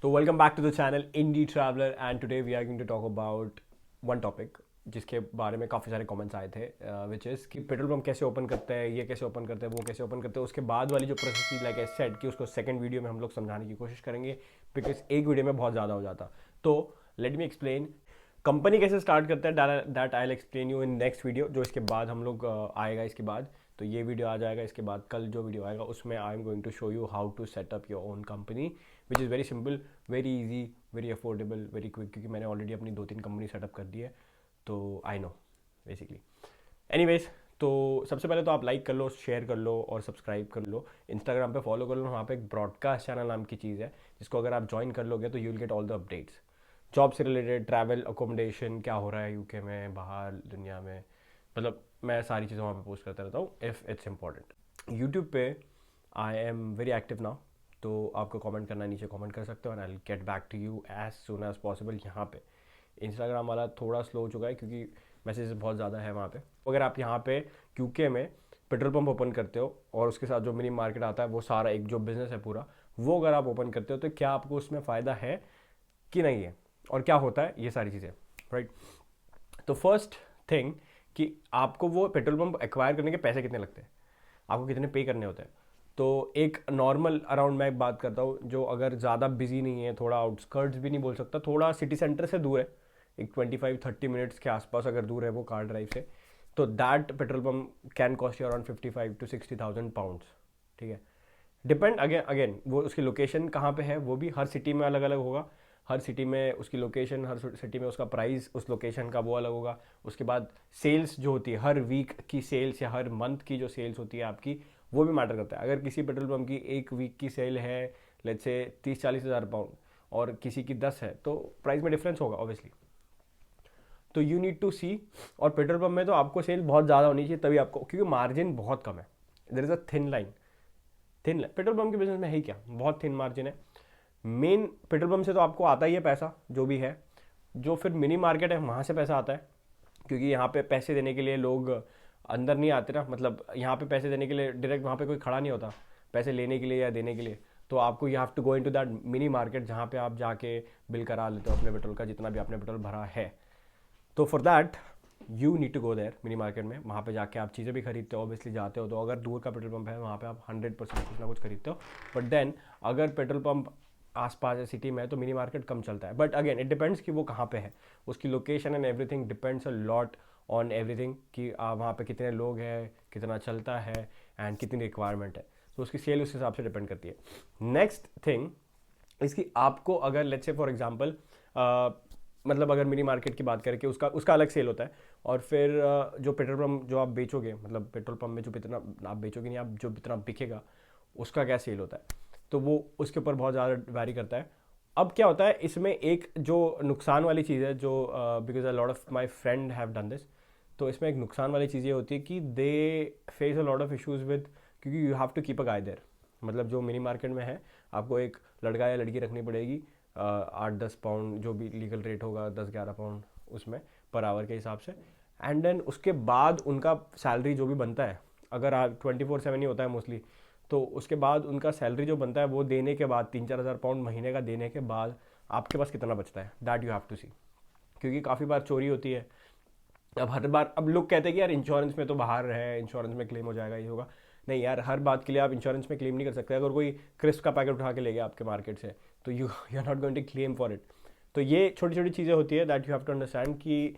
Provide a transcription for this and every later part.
तो welcome back to the channel indie traveller and today we are going to talk about one topic जिसके बारे में काफ़ी सारे कमेंट्स आए थे विच इज़ कि पेट्रोल पंप कैसे ओपन करते हैं, ये कैसे ओपन करते हैं, वो कैसे ओपन करते हैं। उसके बाद वाली जो प्रोसेस थी लाइक आई सेड कि उसको सेकंड वीडियो में हम लोग समझाने की कोशिश करेंगे बिकॉज एक वीडियो में बहुत ज़्यादा हो जाता। तो लेट मी एक्सप्लेन कंपनी कैसे स्टार्ट करता है, that I will explain you in next video जो इसके बाद हम लोग आएगा इसके बाद। तो ये वीडियो आ जाएगा इसके बाद, कल जो वीडियो आएगा उसमें I am going to show you how to set up your own company which is very simple, very easy, very affordable, very quick, क्योंकि मैंने ऑलरेडी अपनी 2-3 कंपनी सेटअप कर दी है तो आई नो बेसिकली। एनीवेज, तो सबसे पहले तो आप लाइक कर लो, शेयर कर लो और सब्सक्राइब कर लो। इंस्टाग्राम पे फॉलो कर लो, वहाँ पे एक ब्रॉडकास्ट चैनल नाम की चीज़ है जिसको अगर आप ज्वाइन कर लोगे तो you will get all the updates, job से रिलेटेड, ट्रैवल, अकोमोडेशन, क्या हो रहा है यूके में, बाहर दुनिया में, मतलब मैं सारी चीज़ें वहाँ पे पोस्ट करता रहता हूँ इफ़ इट्स इम्पॉर्टेंट। यूट्यूब पे I am very active now, तो आपको कमेंट करना है, नीचे कमेंट कर सकते हो and I will get back to you as soon as possible. यहाँ पे इंस्टाग्राम वाला थोड़ा स्लो हो चुका है क्योंकि मैसेज बहुत ज़्यादा है वहाँ पे। अगर आप यहाँ पे यूके में पेट्रोल पंप ओपन करते हो और उसके साथ जो मिनी मार्केट आता है वो सारा एक जो बिज़नेस है पूरा, वो अगर आप ओपन करते हो तो क्या आपको उसमें फ़ायदा है कि नहीं है और क्या होता है, ये सारी चीज़ें, राइट। तो फर्स्ट थिंग कि आपको वो पेट्रोल पंप एक्वायर करने के पैसे कितने लगते हैं, आपको कितने पे करने होते हैं। तो एक नॉर्मल अराउंड मैं बात करता हूँ जो अगर ज़्यादा बिजी नहीं है, थोड़ा आउटस्कर्ट्स भी नहीं बोल सकता, थोड़ा सिटी सेंटर से दूर है, एक 25-30 मिनट्स के आसपास अगर दूर है वो कार ड्राइव से, तो that petrol pump can cost you around 55,000 to 60,000 pounds. ठीक है, डिपेंड अगेन अगेन वो उसकी लोकेशन कहाँ पे है, वो भी हर सिटी में अलग अलग होगा। हर सिटी में उसकी लोकेशन, हर सिटी में उसका प्राइस उस लोकेशन का वो अलग होगा। उसके बाद सेल्स जो होती है, हर वीक की सेल्स या हर मंथ की जो सेल्स होती है आपकी, वो भी मैटर करता है। अगर किसी पेट्रोल पंप की एक वीक की सेल है लेट्स से 30-40 हज़ार पाउंड और किसी की 10 है तो प्राइस में डिफरेंस होगा ऑब्वियसली। तो यू नीड टू सी। और पेट्रोल पंप में तो आपको सेल बहुत ज़्यादा होनी चाहिए तभी आपको, क्योंकि मार्जिन बहुत कम है, there is a thin line. Thin petrol pump के बिजनेस में है ही क्या, बहुत थिन मार्जिन है। मेन पेट्रोल पंप से तो आपको आता ही है पैसा जो भी है, जो फिर मिनी मार्केट है वहाँ से पैसा आता है, क्योंकि यहाँ पे पैसे देने के लिए लोग अंदर नहीं आते ना, मतलब यहाँ पे पैसे देने के लिए डायरेक्ट वहाँ पे कोई खड़ा नहीं होता पैसे लेने के लिए या देने के लिए। तो आपको you have to go in to that mini market जहाँ पे आप जाके बिल करा लेते हो अपने पेट्रोल का, जितना भी आपने पेट्रोल भरा है। तो for that you need to go there mini market में, वहाँ पे जाके आप चीज़ें भी खरीदते हो, ऑब्वियसली जाते हो तो अगर दूर का पेट्रोल पंप है वहाँ पे आप 100% कुछ ना कुछ खरीदते हो। बट देन अगर पेट्रोल पंप आसपास है सिटी में है तो मिनी मार्केट कम चलता है। बट अगेन इट डिपेंड्स कि वो कहाँ पे है, उसकी location and everything depends a lot on everything कि वहाँ पे कितने लोग हैं, कितना चलता है एंड कितनी रिक्वायरमेंट है। तो उसकी सेल उस हिसाब से डिपेंड करती है। नेक्स्ट थिंग इसकी, आपको अगर लेट्स से फॉर एग्जांपल मतलब अगर मिनी मार्केट की बात करें कि उसका उसका अलग सेल होता है, और फिर जो पेट्रोल पंप जो आप बेचोगे, मतलब पेट्रोल पंप में जो इतना आप बेचोगे नहीं, आप जो इतना बिकेगा उसका क्या सेल होता है, तो वो उसके ऊपर बहुत ज़्यादा वैरी करता है। अब क्या होता है इसमें एक जो नुकसान वाली चीज़ है, जो because a lot of my friend have done this, तो इसमें एक नुकसान वाली चीज़ ये होती है कि they face a lot of issues with, क्योंकि you have to keep a guy there. मतलब जो मिनी मार्केट में है आपको एक लड़का या लड़की रखनी पड़ेगी, 8-10 पाउंड जो भी लीगल रेट होगा, 10-11 पाउंड उसमें पर आवर के हिसाब से। एंड देन उसके बाद उनका सैलरी जो भी बनता है, अगर 24/7 ही होता है मोस्टली, तो उसके बाद उनका सैलरी जो बनता है वो देने के बाद 3-4 हज़ार पाउंड महीने का देने के बाद आपके पास कितना बचता है, दैट यू हैव टू सी। क्योंकि काफ़ी बार चोरी होती है। अब हर बार अब लोग कहते हैं कि यार इंश्योरेंस में तो बाहर है, इंश्योरेंस में क्लेम हो जाएगा, ये होगा। नहीं यार, हर बात के लिए आप इंश्योरेंस में क्लेम नहीं कर सकते। अगर कोई क्रिस्प का पैकेट उठा के ले गया आपके मार्केट से तो you are not going to claim for it. तो ये छोटी छोटी चीज़ें होती है that you have to understand कि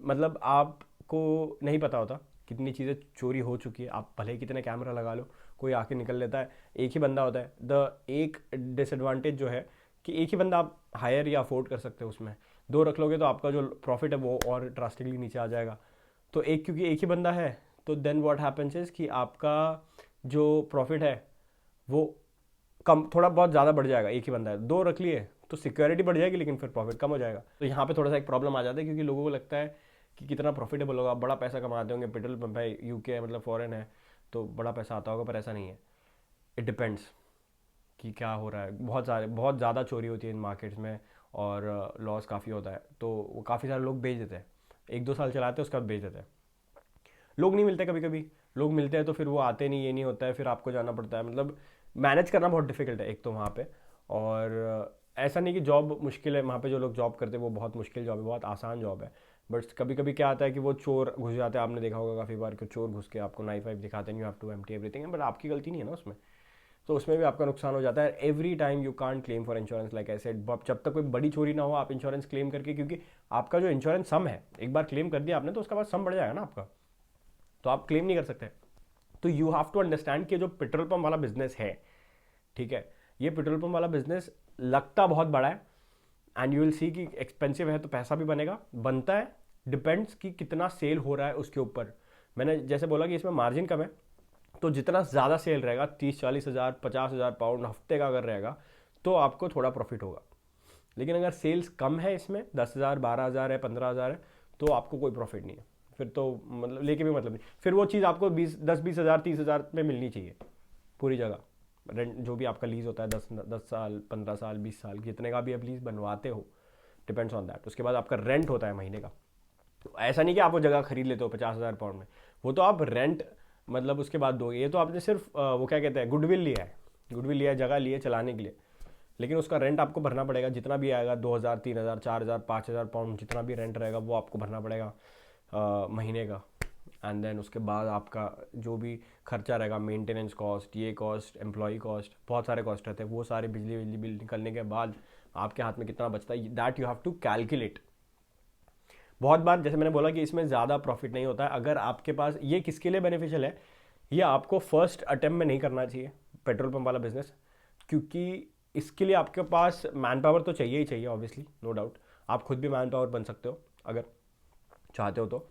मतलब आपको नहीं पता होता कितनी चीज़ें चोरी हो चुकी है। आप भले ही कितने कैमरा लगा लो, कोई आके निकल लेता है, एक ही बंदा होता है। द एक डिसएडवांटेज जो है कि एक ही बंदा आप हायर या अफोर्ड कर सकते हो, उसमें दो रख लोगे तो आपका जो प्रॉफिट है वो और ड्रास्टिकली नीचे आ जाएगा। तो एक, क्योंकि एक ही बंदा है, तो देन व्हाट हैपेंस इज कि आपका जो प्रॉफिट है वो कम, थोड़ा बहुत ज़्यादा बढ़ जाएगा। एक ही बंदा है, दो रख लिए तो सिक्योरिटी बढ़ जाएगी लेकिन फिर प्रॉफिट कम हो जाएगा। तो यहाँ पे थोड़ा सा एक प्रॉब्लम आ जाता है, क्योंकि लोगों को लगता है कि कितना प्रॉफिटेबल होगा, बड़ा पैसा कमाते होंगे, पेट्रोल पंप है, यूके है, मतलब फॉरेन है तो बड़ा पैसा आता होगा, पर ऐसा नहीं है। इट डिपेंड्स कि क्या हो रहा है। बहुत ज़्यादा चोरी होती है इन मार्केट्स में और लॉस काफ़ी होता है, तो वो काफ़ी सारे लोग बेच देते हैं, 1-2 साल चलाते हैं उसके बाद बेच देते हैं। लोग नहीं मिलते, कभी कभी लोग मिलते हैं तो फिर वो आते नहीं, ये नहीं होता है, फिर आपको जाना पड़ता है। मतलब मैनेज करना बहुत डिफिकल्ट है एक तो वहाँ पे, और ऐसा नहीं कि जॉब मुश्किल है, वहाँ पे जो लोग जॉब करते हैं वो बहुत मुश्किल जॉब है, बहुत आसान जॉब है। बट कभी कभी क्या आता है कि वो चोर घुस जाते हैं, आपने देखा होगा काफ़ी बार कि चोर घुस के आपको नाइफ वाइफ दिखाते हैं, you have to empty everything, but आपकी गलती नहीं है ना उसमें, तो उसमें भी आपका नुकसान हो जाता है। Every time you can't claim for insurance like I said, जब तक कोई बड़ी चोरी ना हो आप इंश्योरेंस क्लेम करके, क्योंकि आपका जो इंश्योरेंस सम है, एक बार क्लेम कर दिया आपने तो उसके बाद सम बढ़ जाएगा ना आपका, तो आप क्लेम नहीं कर सकते। तो यू हैव टू अंडरस्टैंड कि जो पेट्रोल पंप वाला बिजनेस है, ठीक है, ये पेट्रोल पंप वाला बिजनेस लगता बहुत बड़ा है, एंड यू विल सी कि एक्सपेंसिव है तो पैसा भी बनेगा, बनता है, डिपेंड्स कि कितना सेल हो रहा है उसके ऊपर। मैंने जैसे बोला कि इसमें मार्जिन कम है, तो जितना ज़्यादा सेल रहेगा, 30-40 हज़ार 50,000 पाउंड हफ्ते का अगर रहेगा तो आपको थोड़ा प्रॉफिट होगा। लेकिन अगर सेल्स कम है, इसमें 10,000 12,000 है 15,000 है, तो आपको कोई प्रॉफिट नहीं है, फिर तो मतलब लेके भी मतलब नहीं, फिर वो चीज़ आपको 10-20 हज़ार 30,000 में मिलनी चाहिए पूरी जगह। रेंट जो भी आपका लीज होता है 10 साल 15 साल 20 साल जितने का भी आप लीज बनवाते हो, डिपेंड्स ऑन दैट। उसके बाद आपका रेंट होता है महीने का। तो ऐसा नहीं कि आप वो जगह खरीद लेते हो 50,000 पाउंड में, वो तो आप रेंट मतलब उसके बाद दोगे। ये तो आपने सिर्फ वो क्या कहते हैं गुडविल लिया है, गुडविल लिया है, जगह ली है चलाने के लिए, लेकिन उसका रेंट आपको भरना पड़ेगा, जितना भी आएगा 2,000 3,000 4,000 5,000 पाउंड जितना भी रेंट रहेगा वो आपको भरना पड़ेगा महीने का। एंड देन उसके बाद आपका जो भी खर्चा रहेगा, मेंटेनेंस कॉस्ट, ये कॉस्ट, एम्प्लॉई कॉस्ट, बहुत सारे कॉस्ट रहते हैं, वो सारे बिजली बिल निकलने के बाद आपके हाथ में कितना बचता है, that you have to calculate. बहुत बार जैसे मैंने बोला कि इसमें ज़्यादा प्रॉफिट नहीं होता है। अगर आपके पास, ये किसके लिए बेनिफिशियल है, ये आपको फर्स्ट अटेम्प्ट में नहीं करना चाहिए पेट्रोल पंप वाला बिजनेस, क्योंकि इसके लिए आपके पास मैन पावर तो चाहिए ही चाहिए, ऑब्वियसली नो डाउट। आप खुद भी मैन पावर बन सकते हो अगर चाहते हो तो,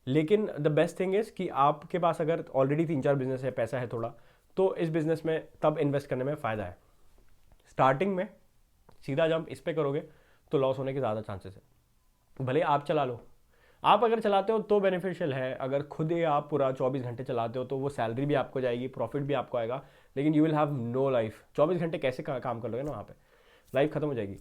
लेकिन द बेस्ट थिंग इज़ कि आपके पास अगर ऑलरेडी 3-4 बिजनेस है, पैसा है थोड़ा, तो इस बिजनेस में तब इन्वेस्ट करने में फ़ायदा है। स्टार्टिंग में सीधा जंप इस पे करोगे तो लॉस होने के ज़्यादा चांसेस है। भले आप चला लो, आप अगर चलाते हो तो बेनिफिशियल है, अगर खुद ही आप पूरा 24 घंटे चलाते हो तो वो सैलरी भी आपको जाएगी, प्रॉफिट भी आपको आएगा, लेकिन you will have no life. 24 घंटे कैसे काम कर लोगे ना, वहाँ पे लाइफ खत्म हो जाएगी।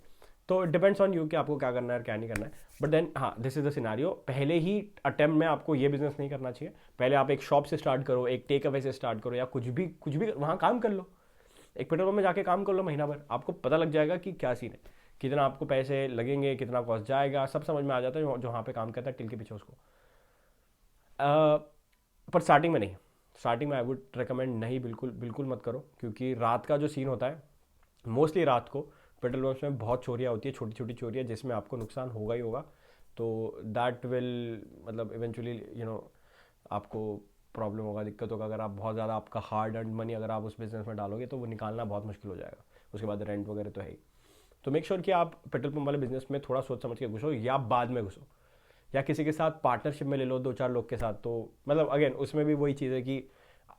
तो डिपेंड्स ऑन यू कि आपको क्या करना है और क्या नहीं करना है। बट देन हाँ, दिस इज द सिनारियो, पहले ही अटेम्प्ट में आपको ये बिजनेस नहीं करना चाहिए। पहले आप एक शॉप से स्टार्ट करो, एक टेक अवे से स्टार्ट करो, या कुछ भी वहाँ काम कर लो, एक पेट्रोल पंप में जाके काम कर लो महीना भर, आपको पता लग जाएगा कि क्या सीन है, कितना आपको पैसे लगेंगे, कितना कॉस्ट जाएगा, सब समझ में आ जाता है जो वहाँ पे काम करता है टिल के पीछे उसको। पर स्टार्टिंग में नहीं, स्टार्टिंग में आई वुड रिकमेंड नहीं, बिल्कुल बिल्कुल मत करो, क्योंकि रात का जो सीन होता है, मोस्टली रात को पेट्रोल पंप्स में बहुत चोरियाँ होती है, छोटी छोटी चोरियाँ, जिसमें आपको नुकसान होगा ही होगा। तो दैट विल मतलब इवेंचुअली आपको प्रॉब्लम होगा, दिक्कत होगा। अगर आप बहुत ज़्यादा आपका हार्ड अर्न मनी अगर आप उस बिज़नेस में डालोगे तो वो निकालना बहुत मुश्किल हो जाएगा। उसके बाद रेंट वगैरह तो है ही। तो मेक श्योर कि आप पेट्रोल पंप वाले बिजनेस में थोड़ा सोच समझ के घुसो, या बाद में घुसो, या किसी के साथ पार्टनरशिप में ले लो 2-4 लोग के साथ। तो मतलब अगेन उसमें भी वही चीज़ है कि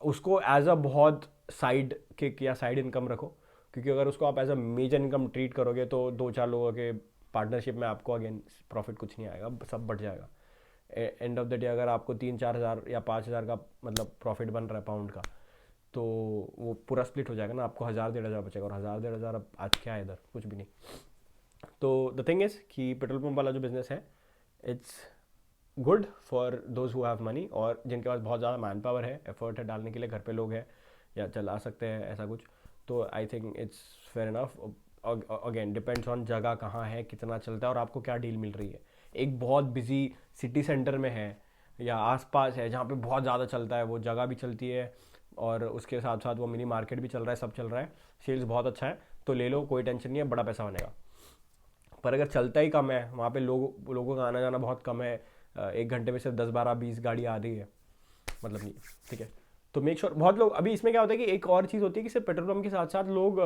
उसको एज अ बहुत साइड किक या साइड इनकम रखो, क्योंकि अगर उसको आप as a major income treat करोगे तो 2-4 लोगों के पार्टनरशिप में आपको अगेन प्रॉफिट कुछ नहीं आएगा, सब बढ़ जाएगा। एंड ऑफ द डे अगर आपको 3-4 हज़ार या 5,000 का मतलब प्रॉफिट बन रहा है पाउंड का, तो वो पूरा स्प्लिट हो जाएगा ना, आपको 1,000-1,500 बचेगा, और 1,000-1,500 अब आज क्या है इधर, कुछ भी नहीं। तो द थिंग इज़ कि पेट्रोल पंप वाला जो बिज़नेस है, it's good for those who have money, और जिनके पास बहुत ज़्यादा मैन पावर है, एफर्ट है डालने के लिए, घर पे लोग हैं या चला सकते हैं ऐसा कुछ, तो I think it's fair enough. Again depends on जगह कहाँ है, कितना चलता है, और आपको क्या डील मिल रही है। एक बहुत बिजी सिटी सेंटर में है या आसपास है जहाँ पे बहुत ज़्यादा चलता है, वो जगह भी चलती है और उसके साथ साथ वो मिनी मार्केट भी चल रहा है, सब चल रहा है, सेल्स बहुत अच्छा है, तो ले लो, कोई टेंशन नहीं है, बड़ा पैसा बनेगा। पर अगर चलता ही कम है, वहाँ पे लोगों का आना जाना बहुत कम है, 1 घंटे में सिर्फ 10-12-20 गाड़ी आ रही है, मतलब नहीं, ठीक है। तो मेक श्योर बहुत लोग, अभी इसमें क्या होता है कि एक और चीज़ होती है कि सिर्फ पेट्रोल पंप के साथ साथ लोग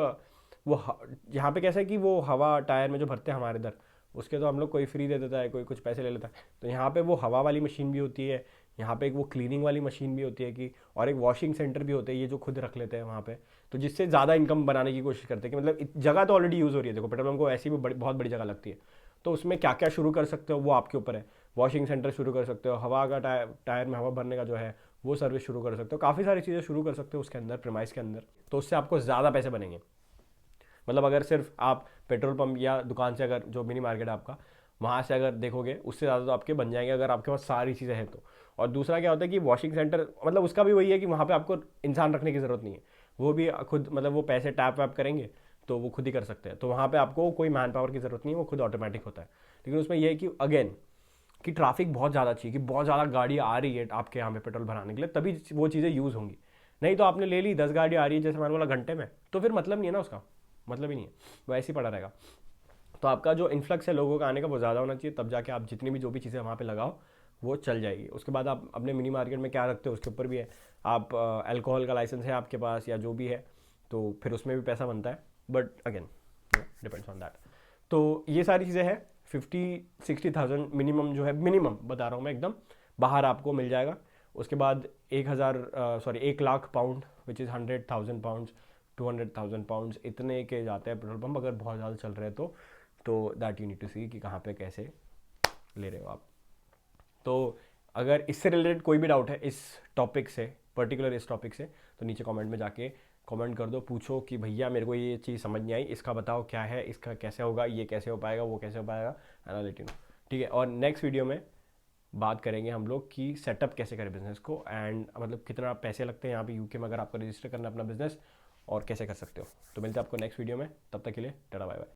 यहाँ पे कैसा है कि वो हवा टायर में जो भरते हैं हमारे इधर, उसके तो हम लोग कोई फ्री दे देता है, कोई कुछ पैसे ले लेता है, तो यहाँ पे वो हवा वाली मशीन भी होती है, यहाँ पे एक वो क्लीनिंग वाली मशीन भी होती है कि, और एक वॉशिंग सेंटर भी होते हैं, ये जो खुद रख लेते हैं वहाँ पे, तो जिससे ज़्यादा इनकम बनाने की कोशिश करते हैं कि मतलब जगह तो ऑलरेडी यूज़ हो रही है, देखो पेट्रोल पंप को ऐसी भी बहुत बड़ी जगह लगती है, तो उसमें क्या क्या शुरू कर सकते हो वो आपके ऊपर है। वॉशिंग सेंटर शुरू कर सकते हो, हवा का टायर में हवा भरने का जो है वो सर्विस शुरू कर सकते हो, काफ़ी सारी चीज़ें शुरू कर सकते हो उसके अंदर, प्रीमाइस के अंदर, तो उससे आपको ज़्यादा पैसे बनेंगे। मतलब अगर सिर्फ आप पेट्रोल पंप या दुकान से, अगर जो मिनी मार्केट है आपका, वहाँ से अगर देखोगे, उससे ज़्यादा तो आपके बन जाएंगे अगर आपके पास सारी चीज़ें हैं तो। और दूसरा क्या होता है कि वॉशिंग सेंटर मतलब उसका भी वही है कि वहाँ पे आपको इंसान रखने की ज़रूरत नहीं है, वो भी खुद मतलब वो पैसे टैप वैप करेंगे, तो वो खुद ही कर सकते हैं, तो वहाँ पे आपको कोई मैन पावर की ज़रूरत नहीं है, वो खुद ऑटोमेटिक होता है। लेकिन उसमें यह है कि अगेन कि ट्रैफिक बहुत ज़्यादा चाहिए, कि बहुत ज़्यादा गाड़ी आ रही है आपके यहाँ पे पेट्रोल भराने के लिए, तभी वो चीज़ें यूज़ होंगी। नहीं तो आपने ले ली 10 गाड़ी आ रही है जैसे मान बोला घंटे में, तो फिर मतलब नहीं है ना उसका, मतलब ही नहीं है, वो ऐसे ही पड़ा रहेगा। तो आपका जो इन्फ्लक्स है लोगों का आने का वो ज़्यादा होना चाहिए, तब जाके आप जितनी भी जो भी चीज़ें वहाँ पे लगाओ वो चल जाएगी। उसके बाद आप अपने मिनी मार्केट में क्या रखते हो उसके ऊपर भी है। आप अल्कोहल का लाइसेंस है आपके पास या जो भी है, तो फिर उसमें भी पैसा बनता है, but again depends on that. तो ये सारी चीज़ें हैं। 50-60,000 मिनिमम जो है, मिनिमम बता रहा हूँ मैं एकदम, बाहर आपको मिल जाएगा। उसके बाद 1 lakh pound which is 100,000 pound, 200,000 pound, इतने के जाते हैं पेट्रोल पंप अगर बहुत ज़्यादा चल रहे हैं तो दैट यू नीड टू सी कि कहाँ पे कैसे ले रहे हो आप। तो अगर इससे रिलेटेड कोई भी डाउट है इस टॉपिक से, पर्टिकुलर इस टॉपिक से, तो नीचे कमेंट में जाके कमेंट कर दो, पूछो कि भैया मेरे को ये चीज़ समझ नहीं आई, इसका बताओ क्या है, इसका कैसे होगा, ये कैसे हो पाएगा, वो कैसे हो पाएगा, and I let you know. ठीक है, और नेक्स्ट वीडियो में बात करेंगे हम लोग कि सेटअप कैसे करें बिजनेस को, एंड मतलब कितना पैसे लगते हैं यहाँ पे यूके में अगर आपको रजिस्टर करना है अपना बिजनेस, और कैसे कर सकते हो। तो मिलते हैं आपको नेक्स्ट वीडियो में, तब तक के लिए टाटा बाय बाय।